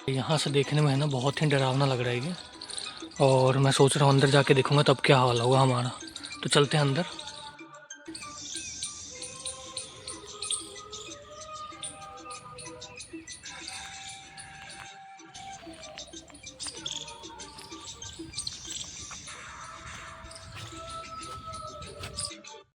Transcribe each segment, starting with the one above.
यहाँ से देखने में है ना बहुत ही डरावना लग रहा है ये। और मैं सोच रहा हूँ अंदर जाके देखूंगा तब क्या हाल होगा हमारा। तो चलते हैं अंदर।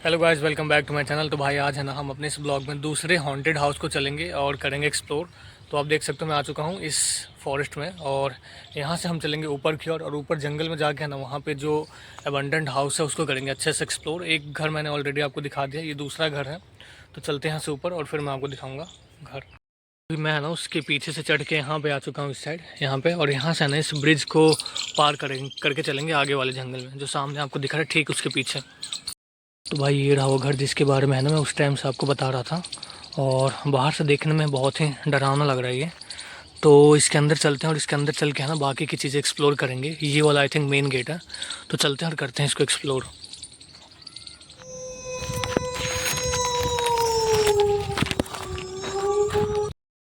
Hello guys, welcome back to my channel. तो भाई आज है ना हम अपने इस ब्लॉग में दूसरे हॉन्टेड हाउस को चलेंगे और करेंगे एक्सप्लोर। तो आप देख सकते हो मैं आ चुका हूँ इस फॉरेस्ट में, और यहाँ से हम चलेंगे ऊपर की ओर, और ऊपर जंगल में जाके है ना वहाँ पे जो एबंडेंट हाउस है उसको करेंगे अच्छे से एक्सप्लोर। एक घर मैंने ऑलरेडी आपको दिखा दिया, ये दूसरा घर है। तो चलते हैं यहाँ से ऊपर और फिर मैं आपको दिखाऊँगा घर। अभी मैं है ना उसके पीछे से चढ़ के यहाँ पे आ चुका हूँ, इस साइड यहाँ पे। और यहाँ से है ना इस ब्रिज को पार करके चलेंगे आगे वाले जंगल में, जो सामने आपको दिख रहा है ठीक उसके पीछे। तो भाई ये रहा वो घर जिसके बारे में है ना मैं उस टाइम से आपको बता रहा था। और बाहर से देखने में बहुत ही डरावना लग रहा है ये। तो इसके अंदर चलते हैं और इसके अंदर चल के है ना बाकी की चीज़ें एक्सप्लोर करेंगे। ये वाला आई थिंक मेन गेट है। तो चलते हैं और करते हैं इसको एक्सप्लोर।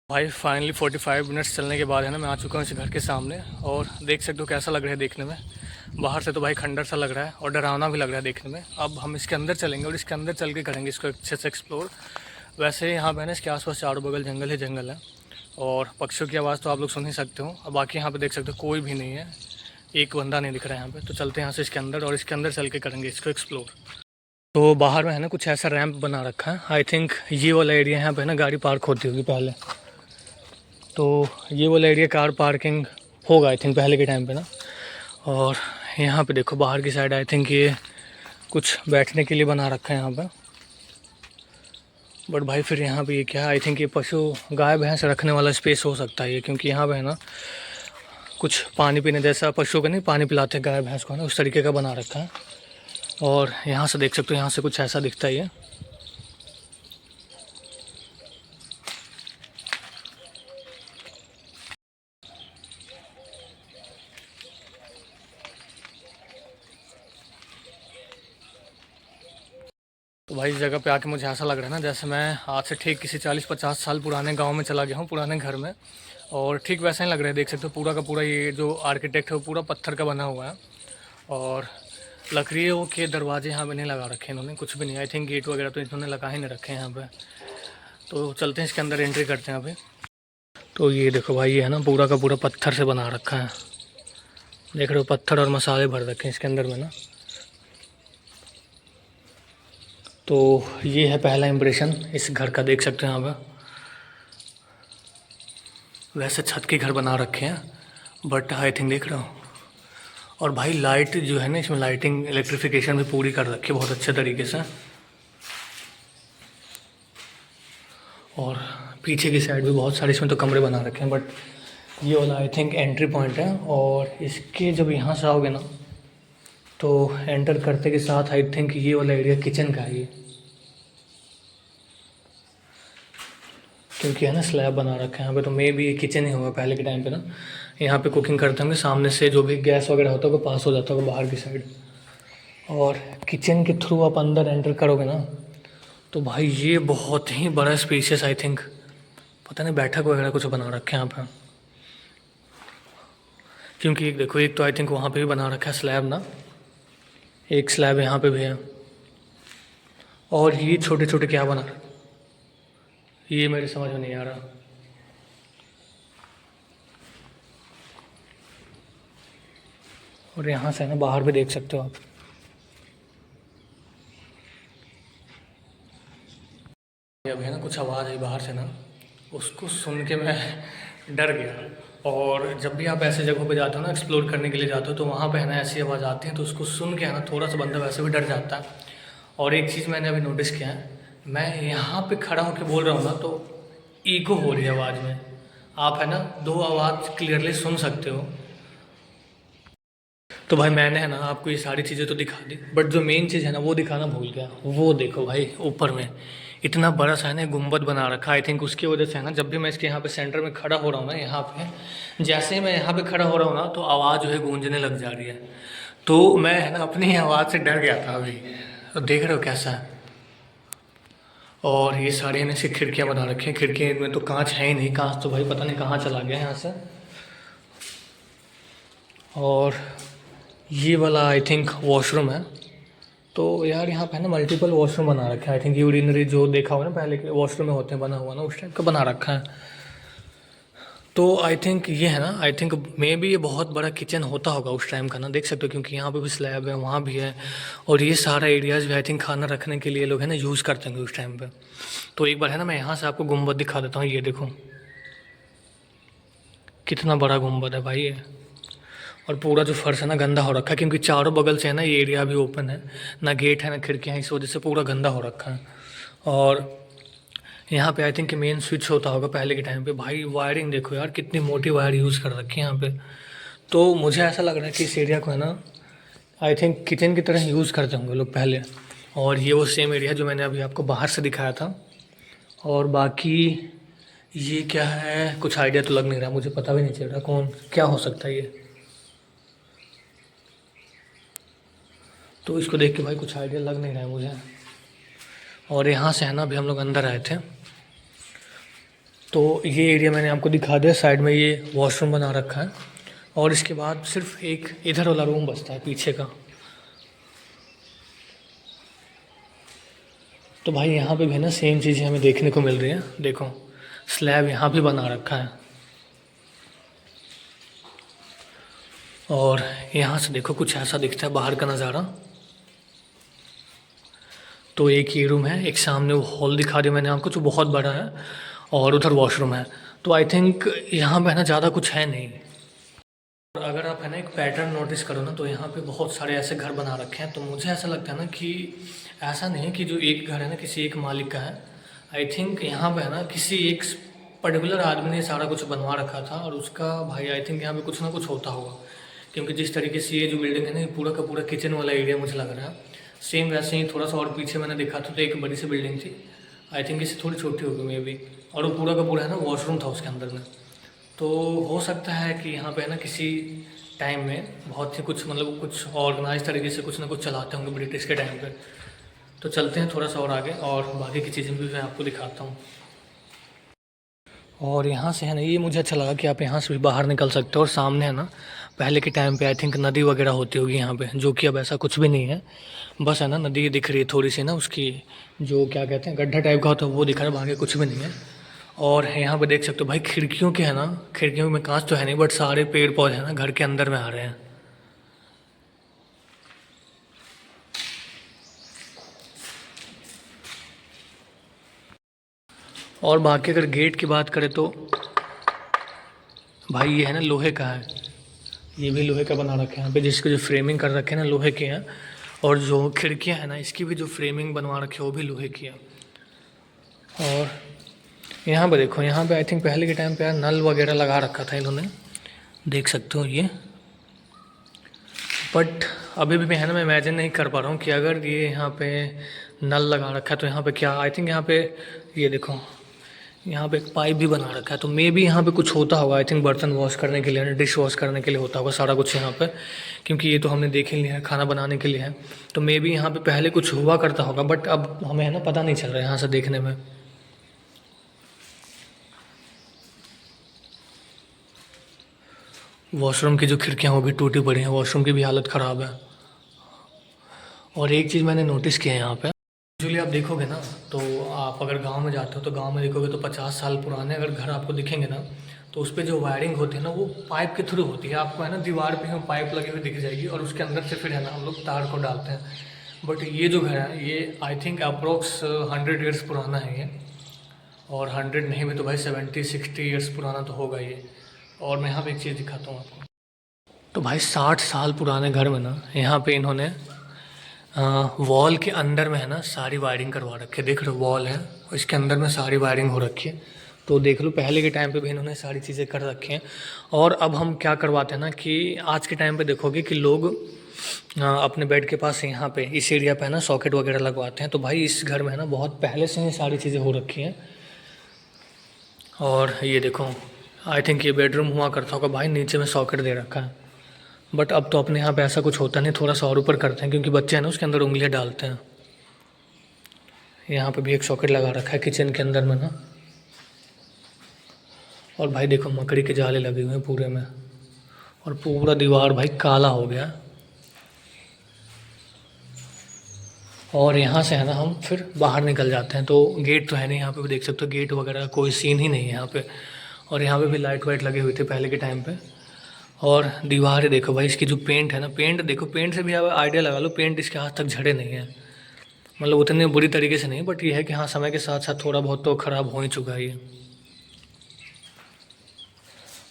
भाई फाइनली 45 मिनट्स चलने के बाद है ना मैं आ चुका हूँ इस घर के सामने। और देख सकते हो कैसा लग रहा है देखने में। बाहर से तो भाई खंडर सा लग रहा है और डरावना भी लग रहा है देखने में। अब हम इसके अंदर चलेंगे और इसके अंदर चल के करेंगे इसको अच्छे से एक्सप्लोर। वैसे यहाँ पे है ना इसके आसपास चारों बगल जंगल ही जंगल है, और पक्षियों की आवाज़ तो आप लोग सुन ही सकते हो। और बाकी यहाँ पे देख सकते हो कोई भी नहीं है, एक बंदा नहीं दिख रहा है यहाँ पे। तो चलते हैं यहाँ से इसके अंदर और इसके अंदर चल के करेंगे इसको एक्सप्लोर। तो बाहर में है ना कुछ ऐसा रैंप बना रखा है। आई थिंक ये वाला एरिया यहाँ पे ना गाड़ी पार्क होती होगी पहले। तो ये वाला एरिया कार पार्किंग होगा आई थिंक पहले के टाइम पे ना। और यहाँ पे देखो बाहर की साइड आई थिंक ये कुछ बैठने के लिए बना रखा है यहाँ पे। बट भाई फिर यहाँ पे ये क्या है, आई थिंक ये पशु गाय भैंस रखने वाला स्पेस हो सकता है ये, क्योंकि यहाँ पे है ना कुछ पानी पीने जैसा, पशुओं को नहीं पानी पिलाते गाय भैंस को ना, उस तरीके का बना रखा है। और यहाँ से देख सकते हो यहाँ से कुछ ऐसा दिखता है ये। तो भाई इस जगह पे आके मुझे ऐसा लग रहा है ना जैसे मैं आज से ठीक किसी 40-50 साल पुराने गांव में चला गया हूँ, पुराने घर में। और ठीक वैसा ही लग रहा है, देख सकते हो पूरा का पूरा ये जो आर्किटेक्ट है वो पूरा पत्थर का बना हुआ है। और लकड़ियों के दरवाजे यहाँ पे नहीं लगा रखे इन्होंने, कुछ भी नहीं। आई थिंक गेट वगैरह तो इन्होंने लगा ही नहीं रखे हैं यहाँ पे। तो चलते हैं इसके अंदर एंट्री करते हैं अभी। तो ये देखो भाई ये है ना पूरा का पूरा पत्थर से बना रखा है। देख रहे हो पत्थर और मसाले भर रखे हैं इसके अंदर में ना। तो ये है पहला इम्प्रेशन इस घर का, देख सकते हैं यहाँ पे। वैसे छत के घर बना रखे हैं बट आई थिंक देख रहे हो। और भाई लाइट जो है ना इसमें लाइटिंग इलेक्ट्रिफिकेशन भी पूरी कर रखी है बहुत अच्छे तरीके से। और पीछे की साइड भी बहुत सारे इसमें तो कमरे बना रखे हैं, बट ये वाला आई थिंक एंट्री पॉइंट है। और इसके जब यहाँ से आओगे ना तो एंटर करते के साथ आई थिंक ये वाला एरिया किचन का है ये, क्योंकि है ना स्लैब बना रखा है यहाँ पे। तो मे भी ये किचन ही होगा पहले के टाइम पे ना, यहाँ पे कुकिंग करते होंगे। सामने से जो भी गैस वगैरह होता होगा पास हो जाता होगा बाहर की साइड। और किचन के थ्रू आप अंदर एंटर करोगे ना तो भाई ये बहुत ही बड़ा स्पेशियस आई थिंक, पता नहीं बैठक वगैरह कुछ बना रखे हैं यहाँ पे। क्योंकि एक देखो एक तो आई थिंक वहाँ पे भी बना रखा है स्लैब ना, एक स्लैब यहाँ पे भी है। और ये छोटे छोटे क्या बना रहे, ये मेरे समझ में नहीं आ रहा। और यहाँ से ना बाहर भी देख सकते हो आप। अभी है ना कुछ आवाज़ आई बाहर से ना, उसको सुन के मैं डर गया। और जब भी आप ऐसे जगहों पे जाते हो ना एक्सप्लोर करने के लिए जाते हो तो वहाँ पे है ना ऐसी आवाज़ आती है, तो उसको सुन के है ना थोड़ा सा बंदा वैसे भी डर जाता है। और एक चीज़ मैंने अभी नोटिस किया है, मैं यहाँ पे खड़ा होकर बोल रहा हूँ ना तो ईको हो रही है आवाज़ में। आप है ना दो आवाज़ क्लियरली सुन सकते हो। तो भाई मैंने है ना आपको ये सारी चीज़ें तो दिखा दी, बट जो मेन चीज़ है ना वो दिखाना भूल गया। वो देखो भाई ऊपर में इतना बड़ा सा है ना गुंबद बना रखा है। आई थिंक उसकी वजह से है ना जब भी मैं इसके यहाँ पे सेंटर में खड़ा हो रहा हूँ ना, यहाँ पे जैसे ही मैं यहाँ पे खड़ा हो रहा हूँ ना तो आवाज़ जो है गूंजने लग जा रही है। तो मैं है ना अपनी आवाज़ से डर गया था अभी। तो देख रहे हो कैसा है। और ये सारे इन्हें से खिड़कियाँ बना रखी हैं। खिड़कियाँ में तो कांच है ही नहीं, कांच तो भाई पता नहीं कहाँ चला गया यहाँ से। और ये वाला आई थिंक वॉशरूम है। तो यार यहाँ पे है ना मल्टीपल वॉशरूम बना रखा है। आई थिंक यूरिनरी जो देखा हुआ ना पहले के वॉशरूम में होते हैं बना हुआ ना, उस टाइप का बना रखा है। तो आई थिंक ये है ना, आई थिंक मे बी ये बहुत बड़ा किचन होता होगा उस टाइम का ना, देख सकते हो क्योंकि यहाँ पे भी स्लैब है, वहाँ भी है। और ये सारा एरियाज़ भी आई थिंक खाना रखने के लिए लोग है ना यूज़ करते होंगे उस टाइम पे। तो एक बार है ना मैं यहाँ से आपको गुम्बद दिखा देता हूँ। ये देखो कितना बड़ा गुम्बद है भाई ये। और पूरा जो फर्श है ना गंदा हो रखा है, क्योंकि चारों बगल से है ना ये एरिया भी ओपन है, ना गेट है ना खिड़कियाँ, इस वजह से पूरा गंदा हो रखा है। और यहाँ पे आई थिंक मेन स्विच होता होगा पहले के टाइम पे। भाई वायरिंग देखो यार, कितनी मोटी वायर यूज़ कर रखी है यहाँ पे। तो मुझे ऐसा लग रहा है कि इस एरिया को है ना आई थिंक किचन की तरह यूज़ करते होंगे लोग पहले। और ये वो सेम एरिया जो मैंने अभी आपको बाहर से दिखाया था। और बाकी ये क्या है कुछ आइडिया तो लग नहीं रहा, मुझे पता भी नहीं चल रहा कौन क्या हो सकता है ये। तो इसको देख के भाई कुछ आइडिया लग नहीं रहा है मुझे। और यहाँ से है ना अभी हम लोग अंदर आए थे, तो ये एरिया मैंने आपको दिखा दिया। साइड में ये वॉशरूम बना रखा है और इसके बाद सिर्फ एक इधर वाला रूम बचता है पीछे का। तो भाई यहाँ पे भी ना सेम चीज़ें हमें देखने को मिल रही है। देखो स्लैब यहाँ भी बना रखा है। और यहाँ से देखो कुछ ऐसा दिखता है बाहर का नज़ारा। तो एक ये रूम है, एक सामने वो हॉल दिखा दिया मैंने आपको जो बहुत बड़ा है, और उधर वॉशरूम है। तो आई थिंक यहाँ पे है ना ज़्यादा कुछ है नहीं। और अगर आप है ना एक पैटर्न नोटिस करो ना, तो यहाँ पे बहुत सारे ऐसे घर बना रखे हैं। तो मुझे ऐसा लगता है ना कि ऐसा नहीं है कि जो एक घर है ना किसी एक मालिक का है। आई थिंक यहाँ पे है ना किसी एक पर्टिकुलर आदमी ने सारा कुछ बनवा रखा था, और उसका भाई आई थिंक यहाँ पे कुछ ना कुछ होता होगा। क्योंकि जिस तरीके से ये जो बिल्डिंग है ना, ये पूरा का पूरा किचन वाला एरिया मुझे लग रहा है। सेम वैसे ही थोड़ा सा और पीछे मैंने देखा था तो एक बड़ी सी बिल्डिंग थी, आई थिंक इससे थोड़ी छोटी होगी मे बी। और वो पूरा का पूरा है ना वॉशरूम था उसके अंदर में। तो हो सकता है कि यहाँ पे है ना किसी टाइम में बहुत ही कुछ मतलब कुछ ऑर्गेनाइज तरीके से कुछ ना कुछ चलाते होंगे ब्रिटिश के टाइम पे। तो चलते हैं थोड़ा सा और आगे, और बाकी की चीज़ें भी मैं आपको दिखाता हूँ। और यहाँ से है ना ये मुझे अच्छा लगा कि आप यहाँ से भी बाहर निकल सकते हो। और सामने है ना पहले के टाइम पे आई थिंक नदी वगैरह होती होगी यहाँ पे, जो कि अब ऐसा कुछ भी नहीं है। बस है ना नदी दिख रही है थोड़ी सी ना, उसकी जो क्या कहते हैं गड्ढा टाइप का होता है वो दिख रहा है, बाकी कुछ भी नहीं है। और यहाँ पे देख सकते हो भाई खिड़कियों के है ना, खिड़कियों में कांच तो है नहीं, बट सारे पेड़ पौधे हैं ना घर के अंदर में आ रहे हैं। और बाकी अगर गेट की बात करें तो भाई ये है ना लोहे का है, ये भी लोहे का बना रखे हैं यहाँ पे, जिसके जो फ्रेमिंग कर रखे हैं ना लोहे के हैं। और जो खिड़कियाँ हैं ना इसकी भी जो फ्रेमिंग बनवा रखी है वो भी लोहे की है। और यहाँ पे देखो, यहाँ पे आई थिंक पहले के टाइम पे यार नल वगैरह लगा रखा था इन्होंने, देख सकते हो ये। बट अभी भी मैं है ना मैं इमेजिन नहीं कर पा रहा हूँ कि अगर ये यहाँ पे नल लगा रखा है तो यहाँ पे क्या, आई थिंक यहाँ पे ये देखो यहाँ पे एक पाइप भी बना रखा है। तो मे बी यहाँ पे कुछ होता होगा, आई थिंक बर्तन वॉश करने के लिए, डिश वॉश करने के लिए होता होगा सारा कुछ यहाँ पे। क्योंकि ये तो हमने देख ही लिया है खाना बनाने के लिए है। तो मे बी यहाँ पे पहले कुछ हुआ करता होगा, बट अब हमें है ना पता नहीं चल रहा है यहाँ से देखने में। वॉशरूम की जो खिड़कियाँ वो भी टूटी पड़ी हैं, वॉशरूम की भी हालत ख़राब है। और एक चीज़ मैंने नोटिस किया है यहाँ पे, यूजुअली आप देखोगे ना तो आप अगर गांव में जाते हो तो गांव में देखोगे तो 50 साल पुराने अगर घर आपको दिखेंगे ना, तो उस पर जो वायरिंग होती है ना वो पाइप के थ्रू होती है। आपको है ना दीवार पे ही पाइप लगी हुई दिख जाएगी, और उसके अंदर से फिर है ना हम लोग तार को डालते हैं। बट ये जो घर है ये आई थिंक अप्रोक्स 100 ईयर्स पुराना है ये। और 100 नहीं भी तो भाई 70-60 ईयर्स पुराना तो होगा ये। और मैं यहाँ पे एक चीज़ दिखाता हूँ आपको। तो भाई 60 साल पुराने घर में ना यहाँ पे इन्होंने वॉल के अंदर में है ना सारी वायरिंग करवा रखी है। देख रहे हो वॉल है, इसके अंदर में सारी वायरिंग हो रखी है। तो देख लो पहले के टाइम पे भी इन्होंने सारी चीज़ें कर रखी हैं। और अब हम क्या करवाते हैं ना कि आज के टाइम पे देखोगे कि लोग अपने बेड के पास यहाँ पे इस एरिया पे है ना सॉकेट वगैरह लगवाते हैं। तो भाई इस घर में है ना बहुत पहले से ही सारी चीज़ें हो रखी हैं। और ये देखो आई थिंक ये बेडरूम हुआ करता होगा भाई, नीचे में सॉकेट दे रखा है। बट अब तो अपने यहाँ पे ऐसा कुछ होता नहीं, थोड़ा सा और ऊपर करते हैं क्योंकि बच्चे हैं ना उसके अंदर उंगलियाँ डालते हैं। यहाँ पे भी एक सॉकेट लगा रखा है किचन के अंदर में ना। और भाई देखो मकड़ी के जाले लगे हुए हैं पूरे में, और पूरा दीवार भाई काला हो गया। और यहाँ से है ना हम फिर बाहर निकल जाते हैं। तो गेट तो है नहीं यहाँ पे, भी देख सकते हो गेट वगैरह कोई सीन ही नहीं है यहाँ पे। और यहाँ पे भी लाइट वाइट लगे हुए थे पहले के टाइम पे। और दीवार देखो भाई, इसकी जो पेंट है ना, पेंट देखो, पेंट से भी आप आइडिया लगा लो, पेंट इसके हाथ तक झड़े नहीं है। मतलब उतने बुरी तरीके से नहीं, बट ये है कि हाँ समय के साथ साथ थोड़ा बहुत तो ख़राब हो ही चुका है ये।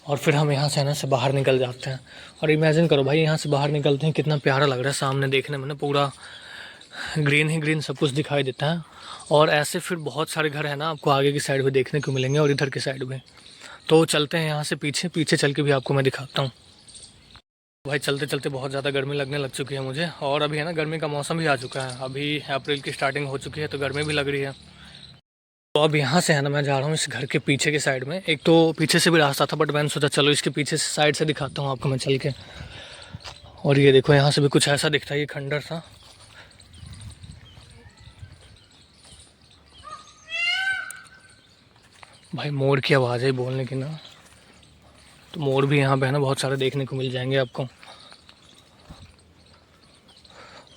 और फिर हम यहाँ से है ना से बाहर निकल जाते हैं। और इमेजिन करो भाई, यहाँ से बाहर निकलते हैं कितना प्यारा लग रहा है सामने देखने में ना, पूरा ग्रीन ही ग्रीन सब कुछ दिखाई देता है। और ऐसे फिर बहुत सारे घर है ना आपको आगे की साइड में देखने को मिलेंगे और इधर की साइड में। तो चलते हैं यहाँ से पीछे पीछे चल के भी आपको मैं दिखाता हूँ। भाई चलते चलते बहुत ज़्यादा गर्मी लगने लग चुकी है मुझे। और अभी है ना गर्मी का मौसम भी आ चुका है, अभी अप्रैल की स्टार्टिंग हो चुकी है, तो गर्मी भी लग रही है। तो अब यहाँ से है ना मैं जा रहा हूँ इस घर के पीछे की साइड में। एक तो पीछे से भी रास्ता था, बट मैंने सोचा चलो इसके पीछे से साइड से दिखाता हूँ आपको मैं चल के। और ये देखो यहाँ से भी कुछ ऐसा दिखता है, ये खंडर था। भाई मोर की आवाज़ है बोलने की ना, तो मोर भी यहाँ पे है ना बहुत सारे देखने को मिल जाएंगे आपको।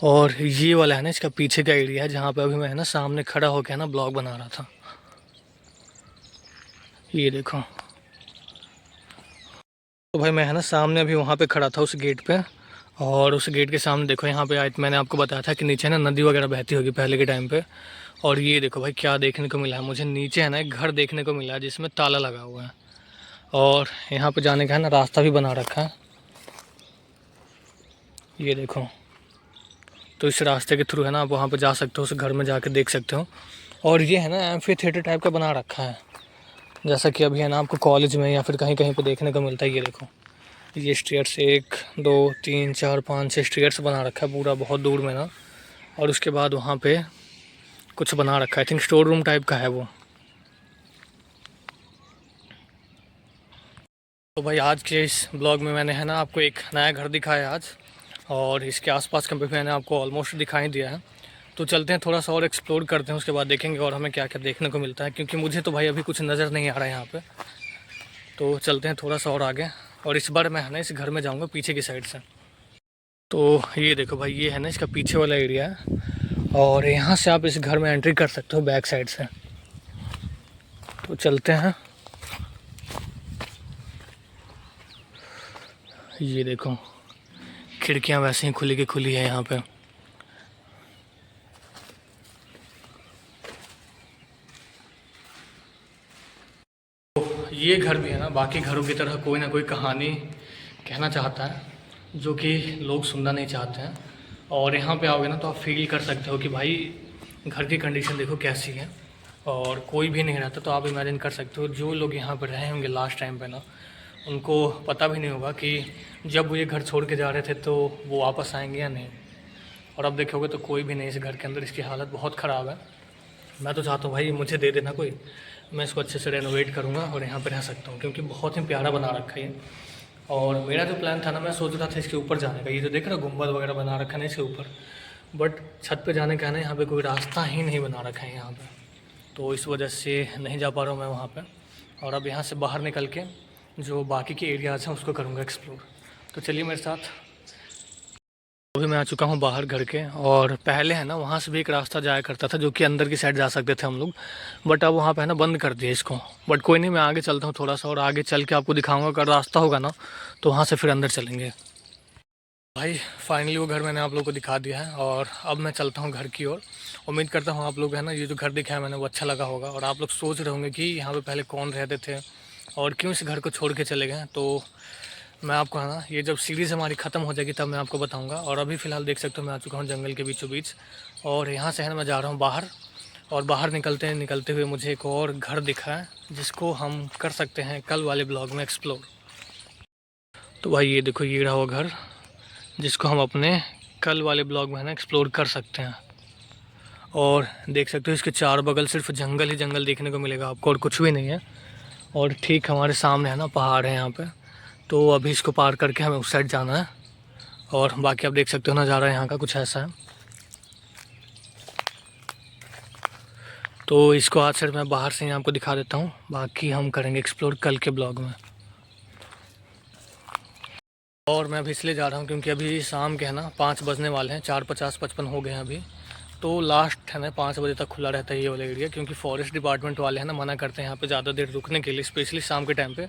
और ये वाला है ना इसका पीछे का एरिया है, जहाँ पे अभी मैं है ना सामने खड़ा होकर है ना ब्लॉग बना रहा था। ये देखो, तो भाई मैं है ना सामने अभी वहाँ पे खड़ा था उस गेट पे। और उस गेट के सामने देखो, यहाँ पे मैंने आपको बताया था कि नीचे ना नदी वगैरह बहती होगी पहले के टाइम पे। और ये देखो भाई क्या देखने को मिला है मुझे, नीचे है ना एक घर देखने को मिला है जिसमें ताला लगा हुआ है। और यहाँ पे जाने का है ना रास्ता भी बना रखा है, ये देखो। तो इस रास्ते के थ्रू है ना आप वहाँ पे जा सकते हो, उस घर में जाके देख सकते हो। और ये है ना एम्फी थिएटर टाइप का बना रखा है, जैसा कि अभी है ना आपको कॉलेज में या फिर कहीं कहीं पे देखने को मिलता है। ये देखो, ये स्टेयर्स 1 2 3 4 5 6 स्टेयर्स बना रखा है पूरा बहुत दूर में ना। और उसके बाद वहाँ पे कुछ बना रखा है, I think store room type का है वो। तो भाई आज के इस ब्लॉग में मैंने है ना आपको एक नया घर दिखाया आज, और इसके आसपास का भी मैंने आपको ऑलमोस्ट दिखाई दिया है। तो चलते हैं थोड़ा सा और एक्सप्लोर करते हैं, उसके बाद देखेंगे और हमें क्या क्या देखने को मिलता है, क्योंकि मुझे तो भाई अभी कुछ नज़र नहीं आ रहा है यहाँ पे। तो चलते हैं थोड़ा सा और आगे, और इस बार मैं है ना इस घर में जाऊँगा पीछे की साइड से। तो ये देखो भाई, ये है ना इसका पीछे वाला एरिया है, और यहाँ से आप इस घर में एंट्री कर सकते हो बैक साइड से। तो चलते हैं। ये देखो खिड़कियाँ वैसे ही खुली की खुली है यहाँ पे। ये घर भी है ना बाकी घरों की तरह कोई ना कोई कहानी कहना चाहता है, जो कि लोग सुनना नहीं चाहते हैं। और यहाँ पे आओगे ना तो आप फील कर सकते हो कि भाई घर की कंडीशन देखो कैसी है, और कोई भी नहीं रहता। तो आप इमेजिन कर सकते हो जो लोग यहाँ पर रहे होंगे लास्ट टाइम पे ना, उनको पता भी नहीं होगा कि जब वो ये घर छोड़ के जा रहे थे तो वो वापस आएंगे या नहीं। और अब देखोगे तो कोई भी नहीं इस घर के अंदर, इसकी हालत बहुत ख़राब है। मैं तो चाहता हूँ भाई मुझे दे देना कोई, मैं इसको अच्छे से रेनोवेट करूँगा और यहाँ पे रह सकता हूँ, क्योंकि बहुत ही प्यारा बना रखा है ये। और मेरा जो प्लान था ना, मैं सोच रहा था इसके ऊपर जाने का। ये जो देख रहा गुंबद वगैरह बना रखा है ना इसके ऊपर, बट छत पे जाने का है ना यहाँ पे कोई रास्ता ही नहीं बना रखा है यहाँ पे। तो इस वजह से नहीं जा पा रहा हूँ मैं वहाँ पे। और अब यहाँ से बाहर निकल के जो बाकी के एरियाज़ हैं उसको करूँगा एक्सप्लोर। तो चलिए मेरे साथ। अभी मैं आ चुका हूँ बाहर घर के, और पहले है ना वहाँ से भी एक रास्ता जाया करता था जो कि अंदर की साइड जा सकते थे हम लोग, बट अब वहाँ पे है ना बंद कर दिया इसको। बट कोई नहीं, मैं आगे चलता हूँ थोड़ा सा, और आगे चल के आपको दिखाऊंगा। अगर रास्ता होगा ना तो वहाँ से फिर अंदर चलेंगे। भाई फाइनली वो घर मैंने आप लोग को दिखा दिया है, और अब मैं चलता हूँ घर की ओर। उम्मीद करता हूँ आप लोग है ना ये जो घर दिखाया मैंने वो अच्छा लगा होगा, और आप लोग सोच रहे होंगे कि यहाँ पे पहले कौन रहते थे और क्यों इस घर को छोड़ के चले गए। तो मैं आपको है ना ये जब सीरीज़ हमारी ख़त्म हो जाएगी तब मैं आपको बताऊंगा। और अभी फ़िलहाल देख सकते हो मैं आ चुका हूँ जंगल के बीचों बीच, और यहाँ से है ना मैं जा रहा हूँ बाहर। और बाहर निकलते हुए मुझे एक और घर दिखा है जिसको हम कर सकते हैं कल वाले ब्लॉग में एक्सप्लोर। तो भाई ये देखो, ये रहा वो घर जिसको हम अपने कल वाले ब्लॉग में है ना एक्सप्लोर कर सकते हैं। और देख सकते हो इसके चार बगल सिर्फ जंगल ही जंगल देखने को मिलेगा आपको, और कुछ भी नहीं है। और ठीक हमारे सामने है ना पहाड़ है यहाँ पे। तो अभी इसको पार करके हमें उस साइड जाना है, और बाकी आप देख सकते हो नज़ारा यहाँ का कुछ ऐसा है। तो इसको आज से मैं बाहर से ही आपको दिखा देता हूँ, बाकी हम करेंगे एक्सप्लोर कल के ब्लॉग में। और मैं अभी इसलिए जा रहा हूँ क्योंकि अभी शाम के है ना 5 बजने वाले हैं, 4:50-55 हो गए हैं अभी। तो लास्ट है ना 5 बजे तक खुला रहता है ये वाला एरिया, क्योंकि फॉरेस्ट डिपार्टमेंट वाले हैं ना मना करते हैं यहाँ पे ज़्यादा देर रुकने के लिए, स्पेशली शाम के टाइम पे,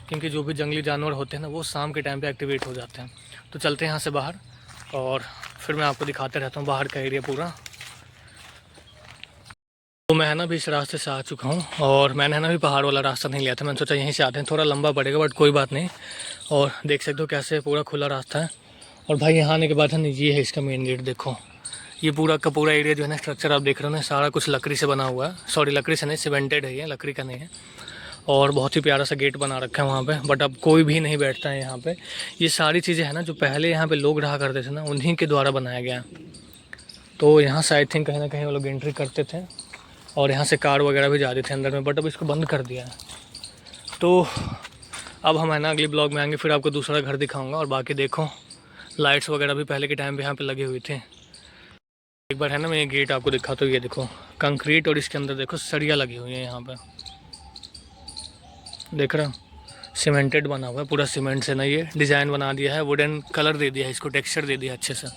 क्योंकि जो भी जंगली जानवर होते हैं ना वो शाम के टाइम पे एक्टिवेट हो जाते हैं। तो चलते हैं यहाँ से बाहर और फिर मैं आपको दिखाते रहता हूँ बाहर का एरिया पूरा। तो मैं है ना अभी इस रास्ते से आ चुका हूँ और मैंने है ना अभी पहाड़ वाला रास्ता नहीं लिया था, मैंने सोचा यहीं से आते हैं, थोड़ा लंबा पड़ेगा बट कोई बात नहीं। और देख सकते हो कैसे पूरा खुला रास्ता है। और भाई यहाँ आने के बाद है ना ये है इसका मेन गेट, देखो ये पूरा का पूरा एरिया जो है ना स्ट्रक्चर आप देख रहे हो ना सारा कुछ लकड़ी से बना हुआ है, सॉरी लकड़ी से नहीं, सीमेंटेड है ये, लकड़ी का नहीं है। और बहुत ही प्यारा सा गेट बना रखा है वहाँ पे, बट अब कोई भी नहीं बैठता है यहाँ पे। ये सारी चीज़ें हैं ना जो पहले यहाँ पे लोग रहा करते थे ना उन्हीं के द्वारा बनाया गया है। तो यहाँ से आई थिंक कहीं ना कहीं वो लोग एंट्री करते थे और यहाँ से कार वगैरह भी जाते थे अंदर में, बट अब इसको बंद कर दिया है। तो अब हम है ना अगले ब्लॉग में आएंगे, फिर आपको दूसरा घर दिखाऊंगा। और बाकी देखो लाइट्स वगैरह भी पहले के टाइम पे यहाँ पे लगे हुए थे। एक बार है ना मैं ये गेट आपको दिखाता हूँ, ये देखो कंक्रीट और इसके अंदर देखो सरिया लगी हुई है यहाँ पे, देख रहे हो सीमेंटेड बना हुआ है पूरा, सीमेंट से ना ये डिज़ाइन बना दिया है, वुडन कलर दे दिया है इसको, टेक्सचर दे दिया अच्छे से।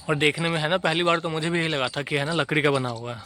और देखने में है ना पहली बार तो मुझे भी यही लगा था कि है ना लकड़ी का बना हुआ है,